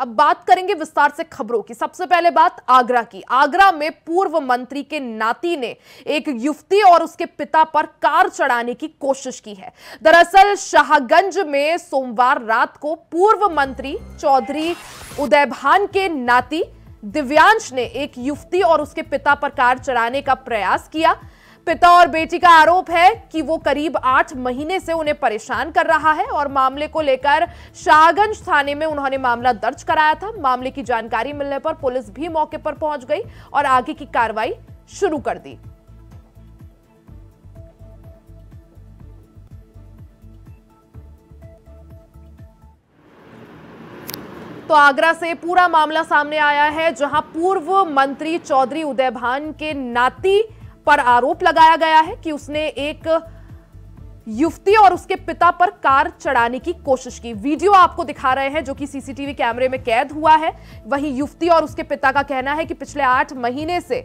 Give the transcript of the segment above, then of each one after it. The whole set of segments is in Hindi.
अब बात करेंगे विस्तार से खबरों की। सबसे पहले बात आगरा की। आगरा में पूर्व मंत्री के नाती ने एक युवती और उसके पिता पर कार चढ़ाने की कोशिश की है। दरअसल शाहगंज में सोमवार रात को पूर्व मंत्री चौधरी उदयभान के नाती दिव्यांश ने एक युवती और उसके पिता पर कार चढ़ाने का प्रयास किया। पिता और बेटी का आरोप है कि वो करीब 8 महीने से उन्हें परेशान कर रहा है और मामले को लेकर शाहगंज थाने में उन्होंने मामला दर्ज कराया था। मामले की जानकारी मिलने पर पुलिस भी मौके पर पहुंच गई और आगे की कार्रवाई शुरू कर दी। तो आगरा से पूरा मामला सामने आया है, जहां पूर्व मंत्री चौधरी उदयभान के नाती पर आरोप लगाया गया है कि उसने एक युवती और उसके पिता पर कार चढ़ाने की कोशिश की। वीडियो आपको दिखा रहे हैं जो कि सीसीटीवी कैमरे में कैद हुआ है। वहीं युवती और उसके पिता का कहना है कि पिछले 8 महीने से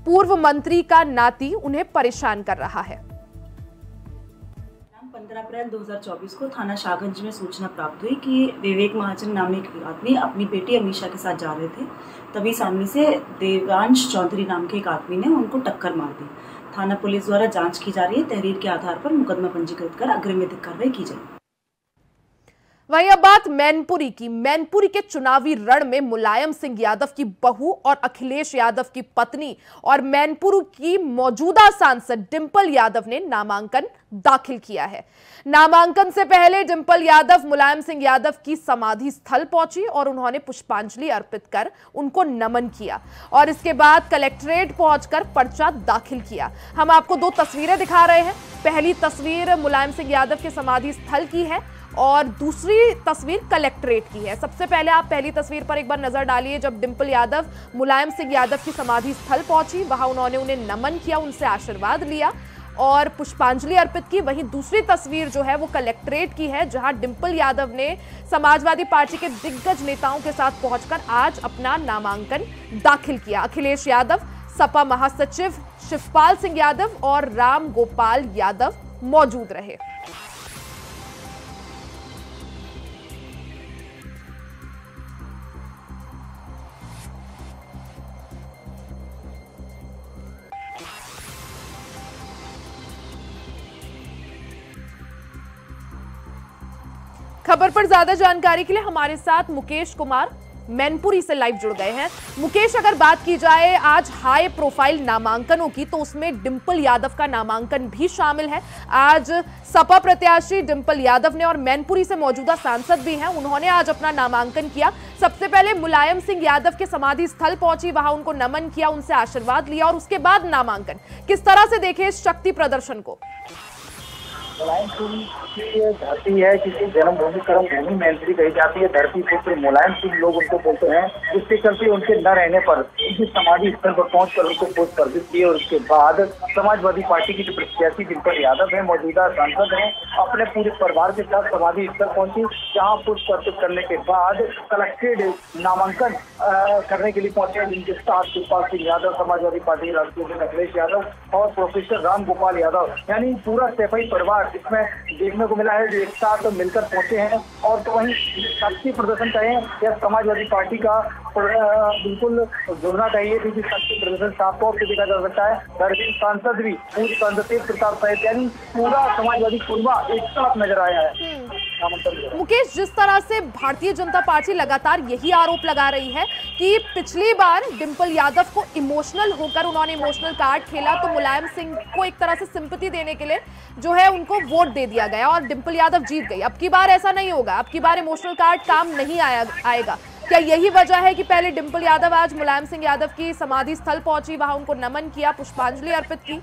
पूर्व मंत्री का नाती उन्हें परेशान कर रहा है। 15 अप्रैल 2024 को थाना शाहगंज में सूचना प्राप्त हुई कि विवेक महाजन नामी एक आदमी अपनी बेटी अमीशा के साथ जा रहे थे। तभी सामने से देवांश चौधरी नाम के एक आदमी ने उनको टक्कर मार दी। थाना पुलिस द्वारा जांच की जा रही है। तहरीर के आधार पर मुकदमा पंजीकृत कर अग्रिम विधिक कार्रवाई की जाएगी। वहीं अब बात मैनपुरी की। मैनपुरी के चुनावी रण में मुलायम सिंह यादव की बहू और अखिलेश यादव की पत्नी और मैनपुरी की मौजूदा सांसद डिंपल यादव ने नामांकन दाखिल किया है। नामांकन से पहले डिंपल यादव मुलायम सिंह यादव की समाधि स्थल पहुंची और उन्होंने पुष्पांजलि अर्पित कर उनको नमन किया और इसके बाद कलेक्ट्रेट पहुंचकर पर्चा दाखिल किया। हम आपको 2 तस्वीरें दिखा रहे हैं। पहली तस्वीर मुलायम सिंह यादव के समाधि स्थल की है और दूसरी तस्वीर कलेक्ट्रेट की है। सबसे पहले आप पहली तस्वीर पर एक बार नजर डालिए। जब डिंपल यादव मुलायम सिंह यादव की समाधि स्थल पहुंची, वहां उन्होंने उन्हें नमन किया, उनसे आशीर्वाद लिया और पुष्पांजलि अर्पित की। वहीं दूसरी तस्वीर जो है वो कलेक्ट्रेट की है, जहां डिंपल यादव ने समाजवादी पार्टी के दिग्गज नेताओं के साथ पहुंचकर आज अपना नामांकन दाखिल किया। अखिलेश यादव, सपा महासचिव शिवपाल सिंह यादव और राम गोपाल यादव मौजूद रहे। खबर पर ज्यादा जानकारी के लिए हमारे साथ मुकेश कुमार मैनपुरी से लाइव जुड़ गए हैं। मुकेश, अगर बात की जाए आज हाई प्रोफाइल नामांकनों की, तो उसमें डिंपल यादव का नामांकन भी शामिल है। आज सपा प्रत्याशी डिंपल यादव ने और मैनपुरी से मौजूदा सांसद भी हैं, उन्होंने आज अपना नामांकन किया। सबसे पहले मुलायम सिंह यादव के समाधि स्थल पहुंची, वहां उनको नमन किया, उनसे आशीर्वाद लिया और उसके बाद नामांकन। किस तरह से देखें इस शक्ति प्रदर्शन को? मुलायम सिंह की धरती है, जिसकी जन्मभूमि कर्मभूमि मैनपुरी कही जाती है। धरती पुत्र मुलायम सिंह लोग उनको बोलते हैं, जिसके चलते उनके न रहने पर उनकी समाधि स्थल पर पहुंचकर उनको पुष्प अर्पित किए। और उसके बाद समाजवादी पार्टी की जो प्रत्याशी डिंपल यादव है, मौजूदा सांसद हैं, अपने पूरे परिवार के साथ समाधि स्थल पहुंची, जहाँ पुष्प अर्पित करने के बाद कलेक्टेड नामांकन करने के लिए पहुंचे, जिनके साथ शिवपाल सिंह यादव, समाजवादी पार्टी के राष्ट्रीय अध्यक्ष अखिलेश यादव और प्रोफेसर राम गोपाल यादव, यानी पूरा सैफई परिवार इसमें देखने को मिला है जो एक साथ मिलकर पहुंचे हैं। और तो वहीं शक्ति प्रदर्शन कहें या समाजवादी पार्टी का बिल्कुल जुड़ना चाहिए, क्योंकि शक्ति प्रदर्शन साफ तौर से देखा जा सकता है। दरअसल सांसद भी पूरी सांसद प्रताप सहित यानी पूरा समाजवादी कुर्बा एक साथ नजर आया है। मुकेश, जिस तरह से भारतीय जनता पार्टी लगातार यही आरोप लगा रही है कि पिछली बार डिंपल यादव को इमोशनल होकर उन्होंने इमोशनल कार्ड खेला, तो मुलायम सिंह को एक तरह से सिंपैथी देने के लिए जो है उनको वोट दे दिया गया और डिंपल यादव जीत गई। अब की बार ऐसा नहीं होगा, अब की बार इमोशनल कार्ड काम नहीं आएगा। क्या यही वजह है कि पहले डिंपल यादव आज मुलायम सिंह यादव की समाधि स्थल पहुंची, वहां उनको नमन किया, पुष्पांजलि अर्पित की?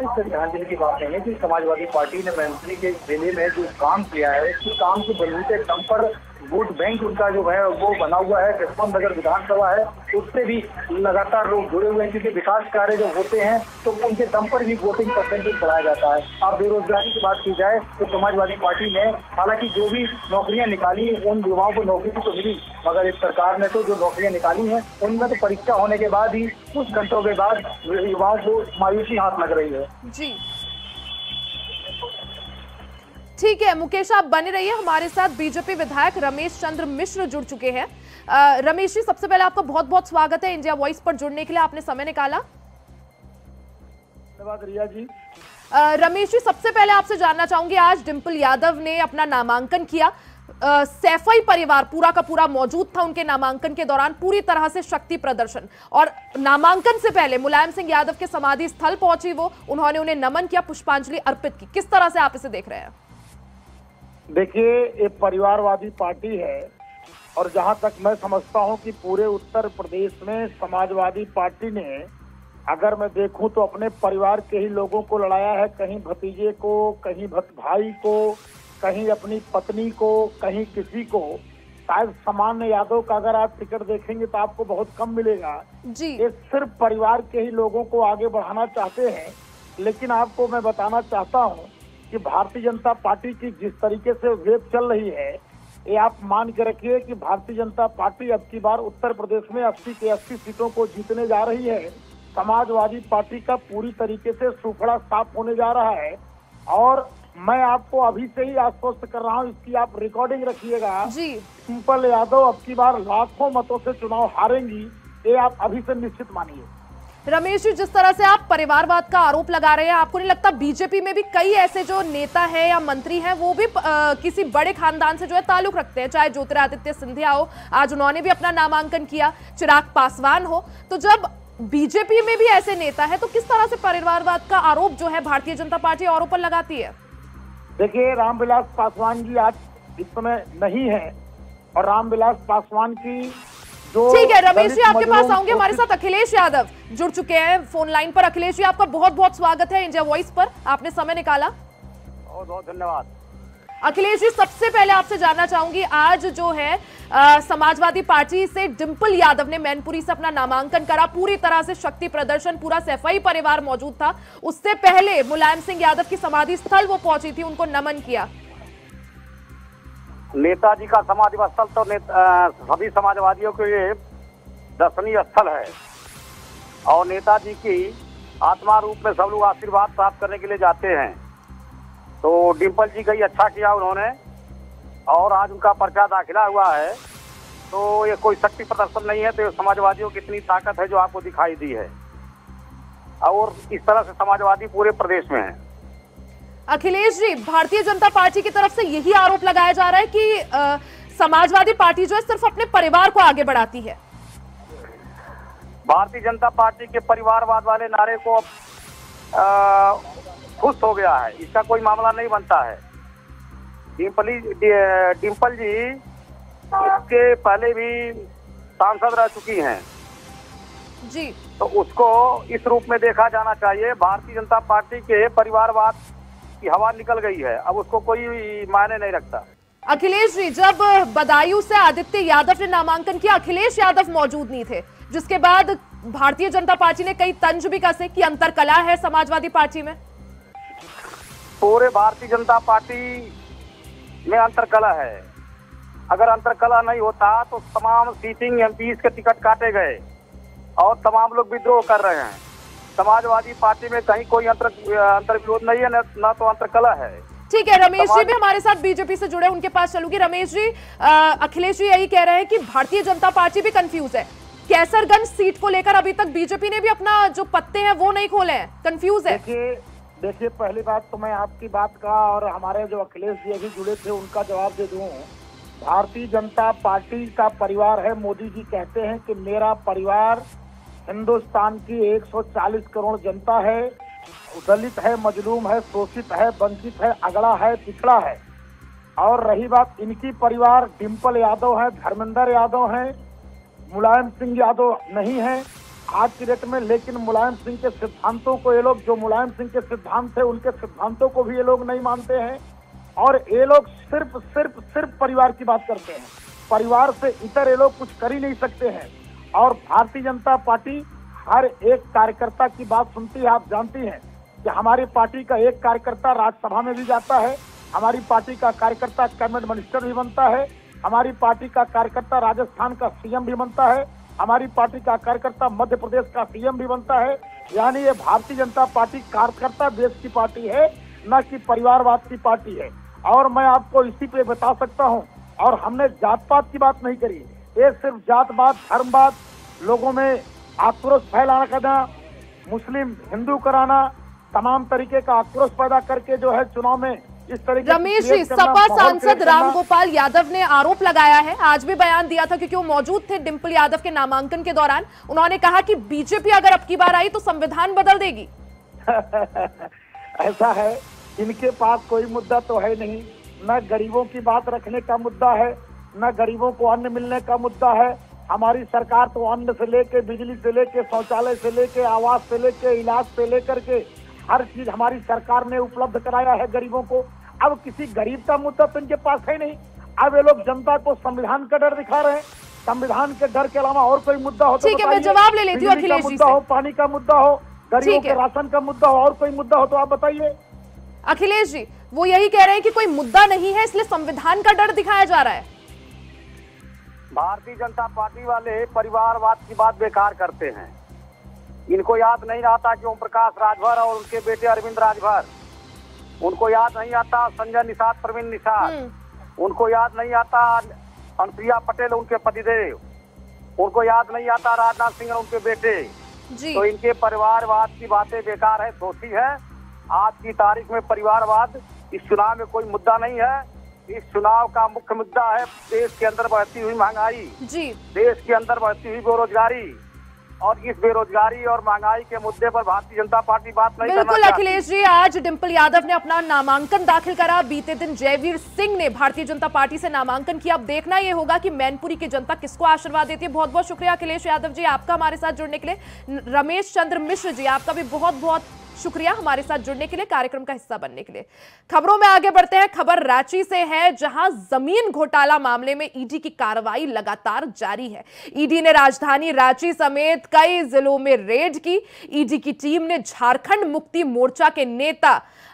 ध्यान देने की बात नहीं है कि समाजवादी पार्टी ने मैनपुरी के जिले में जो काम किया है, उस काम के बलबूते दम पर वोट बैंक उनका जो है वो बना हुआ है। किस्मत नगर विधानसभा है, उससे भी लगातार लोग जुड़े हुए हैं, क्योंकि विकास कार्य जो होते हैं तो उनके दम पर भी वोटिंग परसेंटेज बढ़ाया जाता है। अब बेरोजगारी की बात की जाए तो समाजवादी पार्टी ने हालांकि जो भी नौकरियां निकाली, उन युवाओं को नौकरी तो मिली, मगर इस सरकार ने तो जो नौकरियां निकाली हैं उनमें तो परीक्षा होने के बाद ही कुछ घंटों के बाद युवाओं को मायूसी हाथ लग रही है। जी ठीक है मुकेश, आप बने रहिए हमारे साथ। बीजेपी विधायक रमेश चंद्र मिश्र जुड़ चुके हैं। रमेश जी, सबसे पहले आपका बहुत बहुत स्वागत है इंडिया वॉइस पर जुड़ने के लिए, आपने समय निकाला। धन्यवाद रिया जी। रमेश जी, सबसे पहले आपसे जानना चाहूंगी, आज डिंपल यादव ने अपना नामांकन किया। सैफई परिवार पूरा का पूरा मौजूद था उनके नामांकन के दौरान, पूरी तरह से शक्ति प्रदर्शन, और नामांकन से पहले मुलायम सिंह यादव के समाधि स्थल पहुंची वो, उन्होंने उन्हें नमन किया, पुष्पांजलि अर्पित की। किस तरह से आप इसे देख रहे हैं? देखिए, ये परिवारवादी पार्टी है और जहां तक मैं समझता हूं कि पूरे उत्तर प्रदेश में समाजवादी पार्टी ने, अगर मैं देखूं तो अपने परिवार के ही लोगों को लड़ाया है। कहीं भतीजे को, कहीं भाई को, कहीं अपनी पत्नी को, कहीं किसी को। शायद सामान्य यादव का अगर आप टिकट देखेंगे तो आपको बहुत कम मिलेगा जी। ये सिर्फ परिवार के ही लोगों को आगे बढ़ाना चाहते हैं। लेकिन आपको मैं बताना चाहता हूं कि भारतीय जनता पार्टी की जिस तरीके से वेब चल रही है, ये आप मान के रखिए कि भारतीय जनता पार्टी अब की बार उत्तर प्रदेश में 80 के 80 सीटों को जीतने जा रही है। समाजवादी पार्टी का पूरी तरीके से सूखड़ा साफ होने जा रहा है। और मैं आपको अभी से ही आश्वस्त कर रहा हूं, इसकी आप रिकॉर्डिंग रखिएगा जी। डिंपल यादव अब की बार लाखों मतों से चुनाव हारेंगी, ये आप अभी से निश्चित मानिए। रमेश जी, जिस तरह से आप परिवारवाद का आरोप लगा रहे हैं, आपको नहीं लगता बीजेपी में भी कई ऐसे जो नेता हैं या मंत्री हैं वो भी किसी बड़े खानदान से जो है ताल्लुक रखते हैं? चाहे ज्योतिरादित्य सिंधिया हो, आज उन्होंने भी अपना नामांकन किया, चिराग पासवान हो। तो जब बीजेपी में भी ऐसे नेता है तो किस तरह से परिवारवाद का आरोप जो है भारतीय जनता पार्टी औरों पर लगाती है? देखिए, रामविलास पासवान जी आज इस समय नहीं है और रामविलास पासवान की जो, ठीक है रमेश जी, आपके पास आऊंगे। हमारे साथ अखिलेश यादव जुड़ चुके हैं फोन लाइन पर। अखिलेश जी, आपका बहुत बहुत स्वागत है इंडिया वॉइस पर, आपने समय निकाला। बहुत बहुत धन्यवाद। अखिलेश जी, सबसे पहले आपसे जानना चाहूंगी, आज जो है समाजवादी पार्टी से डिंपल यादव ने मैनपुरी से अपना नामांकन करा, पूरी तरह से शक्ति प्रदर्शन, पूरा सैफई परिवार मौजूद था। उससे पहले मुलायम सिंह यादव की समाधि स्थल वो पहुंची थी, उनको नमन किया। नेताजी का समाधि स्थल तो सभी समाजवादियों के लिए दर्शनीय स्थल है और नेताजी की आत्मा रूप में सब लोग आशीर्वाद प्राप्त करने के लिए जाते हैं। तो डिंपल जी का ही अच्छा किया उन्होंने और आज उनका पर्चा दाखिला हुआ है। तो ये कोई शक्ति प्रदर्शन नहीं है, तो समाजवादियों की इतनी ताकत है जो आपको दिखाई दी है और इस तरह से समाजवादी पूरे प्रदेश में है। अखिलेश जी, भारतीय जनता पार्टी की तरफ से यही आरोप लगाया जा रहा है कि समाजवादी पार्टी जो है सिर्फ अपने परिवार को आगे बढ़ाती है। भारतीय जनता पार्टी के परिवारवाद वाले नारे को खुश हो गया है, इसका कोई मामला नहीं बनता है। डिंपल जी इसके पहले भी सांसद रह चुकी हैं जी, तो उसको इस रूप में देखा जाना चाहिए। भारतीय जनता पार्टी के परिवारवाद की हवा निकल गई है, अब उसको कोई मायने नहीं रखता। अखिलेश जी, जब बदायूं से आदित्य यादव ने नामांकन किया, अखिलेश यादव मौजूद नहीं थे, जिसके बाद भारतीय जनता पार्टी ने कई तंज भी कसे कि अंतरकला है समाजवादी पार्टी में। पूरे भारतीय जनता पार्टी में अंतरकला है। अगर अंतरकला नहीं होता तो तमाम सीटिंग एमपीज के टिकट काटे गए और तमाम लोग विद्रोह कर रहे हैं। समाजवादी पार्टी में कहीं कोई अंतर्विरोध नहीं है, न तो अंतरकला है। ठीक है, रमेश जी भी हमारे साथ बीजेपी से जुड़े, उनके पास चलूंगी। रमेश जी, अखिलेश जी यही कह रहे हैं कि भारतीय जनता पार्टी भी कंफ्यूज है। कैसरगंज सीट को लेकर अभी तक बीजेपी ने भी अपना जो पत्ते हैं वो नहीं खोले हैं, कंफ्यूज है। देखिए, पहली बात तो मैं आपकी बात का और हमारे जो अखिलेश जी अभी जुड़े थे उनका जवाब दे दूं। भारतीय जनता पार्टी का परिवार है, मोदी जी कहते हैं कि मेरा परिवार हिंदुस्तान की 140 करोड़ जनता है, दलित है, मजलूम है, शोषित है, वंचित है, अगड़ा है, पिछड़ा है। और रही बात इनकी परिवार, डिंपल यादव है, धर्मेंद्र यादव है, मुलायम सिंह यादव नहीं है आज की डेट में। लेकिन मुलायम सिंह के सिद्धांतों को ये लोग, जो मुलायम सिंह के सिद्धांत थे उनके सिद्धांतों को भी ये लोग नहीं मानते हैं और ये लोग सिर्फ परिवार की बात करते हैं। परिवार से इतर ये लोग कुछ कर ही नहीं सकते हैं। और भारतीय जनता पार्टी हर एक कार्यकर्ता की बात सुनती है। आप जानती हैं कि हमारी पार्टी का एक कार्यकर्ता राज्यसभा में भी जाता है, हमारी पार्टी का कार्यकर्ता कैबिनेट मिनिस्टर भी बनता है, हमारी पार्टी का कार्यकर्ता राजस्थान का सीएम भी बनता है, हमारी पार्टी का कार्यकर्ता मध्य प्रदेश का सीएम भी बनता है। यानी ये भारतीय जनता पार्टी कार्यकर्ता देश की पार्टी है, न कि परिवारवाद की पार्टी है। और मैं आपको इसी पे बता सकता हूँ। और हमने जात पात की बात नहीं करी, ये सिर्फ जातवाद, धर्मवाद, लोगों में आक्रोश फैलाना करना, मुस्लिम हिंदू कराना, तमाम तरीके का आक्रोश पैदा करके जो है चुनाव में इस तरीके। रमेश जी, सपा सांसद रामगोपाल यादव ने आरोप लगाया है, आज भी बयान दिया था क्योंकि वो मौजूद थे डिंपल यादव के नामांकन के दौरान। उन्होंने कहा कि बीजेपी अगर अब की बार आई तो संविधान बदल देगी। ऐसा है, इनके पास कोई मुद्दा तो है नहीं, न गरीबों की बात रखने का मुद्दा है, न गरीबों को अन्न मिलने का मुद्दा है। हमारी सरकार तो अन्न से लेके, बिजली से लेके, शौचालय से लेके, आवास से लेके, इलाज से लेकर के हर चीज हमारी सरकार ने उपलब्ध कराया है गरीबों को। अब किसी गरीब का मुद्दा तो इनके पास है नहीं। अब ये लोग जनता को संविधान का डर दिखा रहे हैं। संविधान के डर के अलावा और कोई मुद्दा हो तो ठीक है, मैं जवाब ले लेती हूँ अखिलेश जी से। हो, पानी का मुद्दा हो, गरीबों के राशन का मुद्दा हो, और कोई मुद्दा हो तो आप बताइए। अखिलेश जी, वो यही कह रहे हैं कि कोई मुद्दा नहीं है, इसलिए संविधान का डर दिखाया जा रहा है। भारतीय जनता पार्टी वाले परिवारवाद की बात बेकार करते हैं। इनको याद नहीं आता कि ओम प्रकाश राजभर और उनके बेटे अरविंद राजभर, उनको याद नहीं आता संजय निषाद, प्रवीण निषाद, उनको याद नहीं आता अनुप्रिया पटेल उनके पतिदेव, उनको याद नहीं आता राजनाथ सिंह उनके बेटे जी। तो इनके परिवारवाद की बातें बेकार है, धोती है। आज की तारीख में परिवारवाद इस चुनाव में कोई मुद्दा नहीं है। इस चुनाव का मुख्य मुद्दा है देश के अंदर बढ़ती हुई महंगाई जी, देश के अंदर बढ़ती हुई बेरोजगारी, और इस बेरोजगारी और महंगाई के मुद्दे पर भारतीय जनता पार्टी बात नहीं करना चाहती। बिल्कुल अखिलेश जी, आज डिंपल यादव ने अपना नामांकन दाखिल करा। बीते दिन जयवीर सिंह ने भारतीय जनता पार्टी से नामांकन किया। अब देखना यह होगा कि मैनपुरी की जनता किसको आशीर्वाद देती है। बहुत बहुत शुक्रिया अखिलेश यादव जी आपका हमारे साथ जुड़ने के लिए। रमेश चंद्र मिश्र जी, आपका भी बहुत बहुत शुक्रिया हमारे साथ जुड़ने के लिए, कार्यक्रम का हिस्सा बनने के लिए। खबरों में आगे बढ़ते हैं। खबर रांची से है, जहां जमीन घोटाला मामले में ईडी की कार्रवाई लगातार जारी है। ईडी ने राजधानी रांची समेत कई जिलों में रेड की। ईडी की टीम ने झारखंड मुक्ति मोर्चा के नेता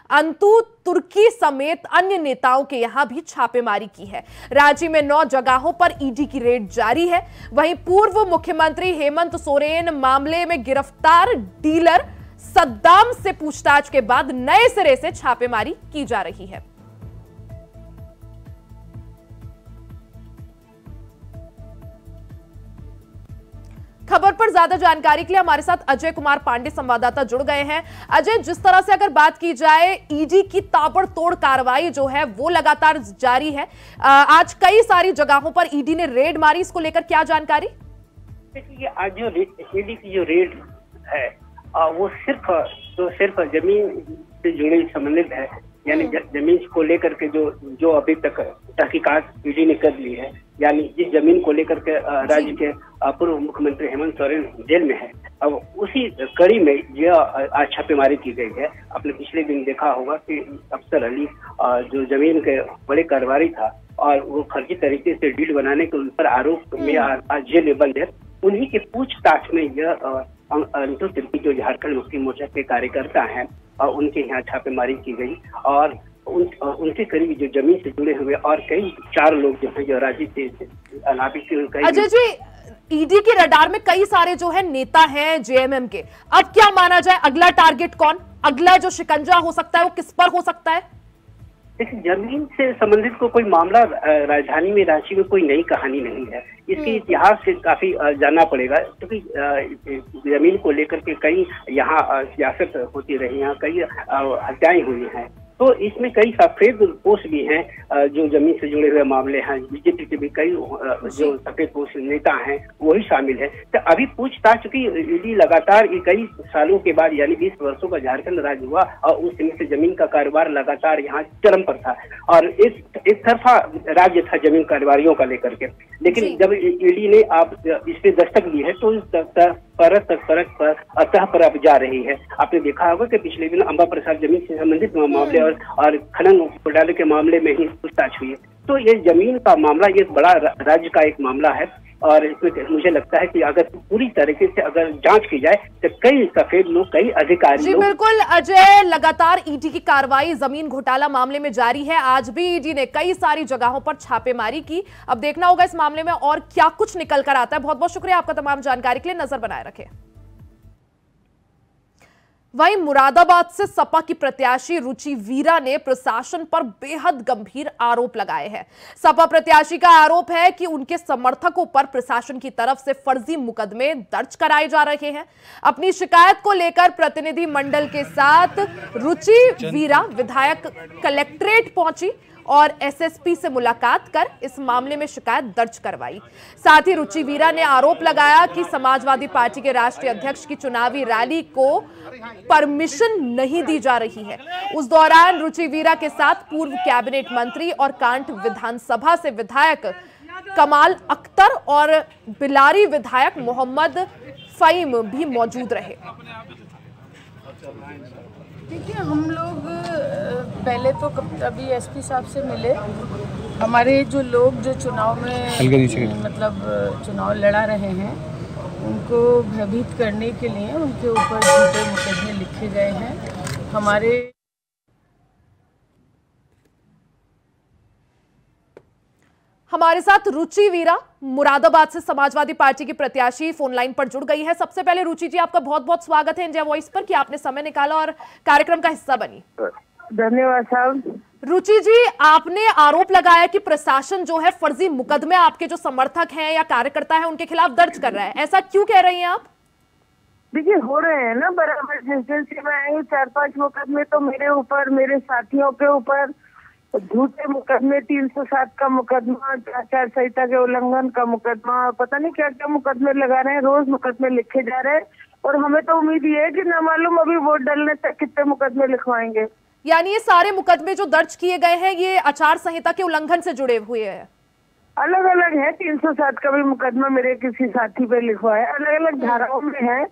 अंतु तुर्की समेत अन्य नेताओं के यहां भी छापेमारी की है। रांची में 9 जगहों पर ईडी की रेड जारी है। वहीं पूर्व मुख्यमंत्री हेमंत सोरेन मामले में गिरफ्तार डीलर सद्दाम से पूछताछ के बाद नए सिरे से छापेमारी की जा रही है। खबर पर ज्यादा जानकारी के लिए हमारे साथ अजय कुमार पांडे संवाददाता जुड़ गए हैं। अजय, जिस तरह से अगर बात की जाए, ईडी की ताबड़तोड़ कार्रवाई जो है वो लगातार जारी है। आज कई सारी जगहों पर ईडी ने रेड मारी, इसको लेकर क्या जानकारी? देखिए, आज जो ईडी की जो रेड है वो सिर्फ जमीन से जुड़ी संबंधित है। यानी जमीन को लेकर के जो अभी तक तहकीकात ईडी ने कर ली है, यानी जिस जमीन को लेकर के राज्य के पूर्व मुख्यमंत्री हेमंत सोरेन जेल में है, अब उसी कड़ी में यह आज छापेमारी की गई है। आपने पिछले दिन देखा होगा कि अफसर अली जो जमीन के बड़े कारोबारी था और वो फर्जी तरीके से डील बनाने के उन पर आरोप में आज जेल में बंद है, उन्हीं के पूछताछ में यह अंतु तुर्की जो झारखंड मुक्ति मोर्चा के कार्यकर्ता हैं और उनके यहाँ छापेमारी की गई और उनके करीब जो जमीन से जुड़े हुए और कई 4 लोग जो है जो राज्य से अजय जी, ईडी के रडार में कई सारे जो है नेता हैं जेएमएम के। अब क्या माना जाए, अगला टारगेट कौन, अगला जो शिकंजा हो सकता है वो किस पर हो सकता है? देखिए, जमीन से संबंधित कोई मामला राजधानी में रांची में कोई नई कहानी नहीं है। इसके इतिहास से काफी जानना पड़ेगा, क्योंकि जमीन को लेकर के कई यहाँ सियासत होती रही है, कई हत्याएं हुई हैं। तो इसमें कई सफेद पोस्ट भी हैं जो जमीन से जुड़े हुए मामले हैं। बीजेपी के भी कई जो सफेद पोस्ट नेता हैं वही शामिल है। तो अभी पूछताछ, चूंकि ईडी लगातार कई सालों के बाद यानी 20 वर्षों का झारखंड राज्य हुआ और उस समय से जमीन का कारोबार लगातार यहाँ चरम पर था और एक तरफा राज्य था जमीन कारोबारियों का लेकर के। लेकिन जब ईडी ने आप इस पे दस्तक दी है तो परत पर अब जा रही है। आपने देखा होगा कि पिछले दिन अंबा प्रसाद जमीन से संबंधित मामले और खनन घोटाले के मामले में ही पूछताछ हुई है। तो ये जमीन का मामला ये बड़ा राज्य का एक मामला है और इसमें मुझे लगता है कि अगर पूरी तरीके से अगर जांच की जाए तो कई सफेद लोग, कई अधिकारी जी बिल्कुल अजय, लगातार ईडी की कार्रवाई जमीन घोटाला मामले में जारी है। आज भी ईडी ने कई सारी जगहों पर छापेमारी की। अब देखना होगा इस मामले में और क्या कुछ निकल कर आता है। बहुत बहुत शुक्रिया आपका तमाम जानकारी के लिए, नजर बनाए रखें। वहीं मुरादाबाद से सपा की प्रत्याशी रुचि वीरा ने प्रशासन पर बेहद गंभीर आरोप लगाए हैं। सपा प्रत्याशी का आरोप है कि उनके समर्थकों पर प्रशासन की तरफ से फर्जी मुकदमे दर्ज कराए जा रहे हैं। अपनी शिकायत को लेकर प्रतिनिधि मंडल के साथ रुचि वीरा विधायक कलेक्ट्रेट पहुंची और एसएसपी से मुलाकात कर इस मामले में शिकायत दर्ज करवाई। साथ ही रुचि वीरा ने आरोप लगाया कि समाजवादी पार्टी के राष्ट्रीय अध्यक्ष की चुनावी रैली को परमिशन नहीं दी जा रही है। उस दौरान रुचि वीरा के साथ पूर्व कैबिनेट मंत्री और कांठ विधानसभा से विधायक कमाल अख्तर और बिलारी विधायक मोहम्मद फहीम भी मौजूद रहे। देखिए, हम लोग पहले तो अभी एसपी साहब से मिले। हमारे जो लोग जो चुनाव में मतलब चुनाव लड़ा रहे हैं उनको भयभीत करने के लिए उनके ऊपर झूठे मुकदमे लिखे गए हैं। हमारे साथ रुचि वीरा मुरादाबाद से समाजवादी पार्टी की प्रत्याशी फोन लाइन पर जुड़ गई है। सबसे पहले रुचि जी, आपका बहुत बहुत स्वागत है इंडिया वॉइस पर कि आपने समय निकाला और कार्यक्रम का हिस्सा बनी। धन्यवाद साहब। रुचि जी, आपने आरोप लगाया कि प्रशासन जो है फर्जी मुकदमे आपके जो समर्थक हैं या कार्यकर्ता हैं उनके खिलाफ दर्ज कर रहा है, ऐसा क्यों कह रही हैं आप? देखिए, हो रहे हैं ना बराबर। जिस दिन से मैं आई 4-5 मुकदमे तो मेरे ऊपर, मेरे साथियों के ऊपर झूठे मुकदमे, 307 का मुकदमा, आचार संहिता के उल्लंघन का मुकदमा, पता नहीं क्या क्या मुकदमे लगा रहे हैं। रोज मुकदमे लिखे जा रहे हैं और हमें तो उम्मीद ये है कि न मालूम अभी वोट डालने तक कितने मुकदमे लिखवाएंगे। यानी ये सारे मुकदमे जो दर्ज किए गए हैं ये आचार संहिता के उल्लंघन से जुड़े हुए हैं? अलग अलग है। 307 का भी मुकदमा मेरे किसी साथी पे लिखवा है, अलग अलग धाराओं में है।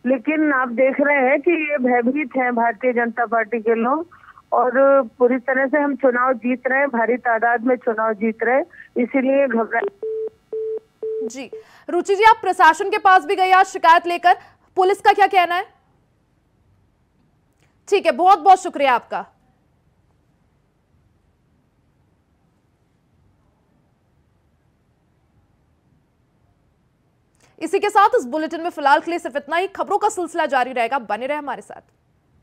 लेकिन आप देख रहे हैं कि ये भयभीत है भारतीय जनता पार्टी के लोग और पूरी तरह से हम चुनाव जीत रहे हैं, भारी तादाद में चुनाव जीत रहे हैं, इसीलिए घबराए। जी रुचि जी, आप प्रशासन के पास भी गए आज शिकायत लेकर, पुलिस का क्या कहना है? ठीक है, बहुत बहुत शुक्रिया आपका। इसी के साथ इस बुलेटिन में फिलहाल के लिए सिर्फ इतना ही। खबरों का सिलसिला जारी रहेगा, बने रहे हमारे साथ।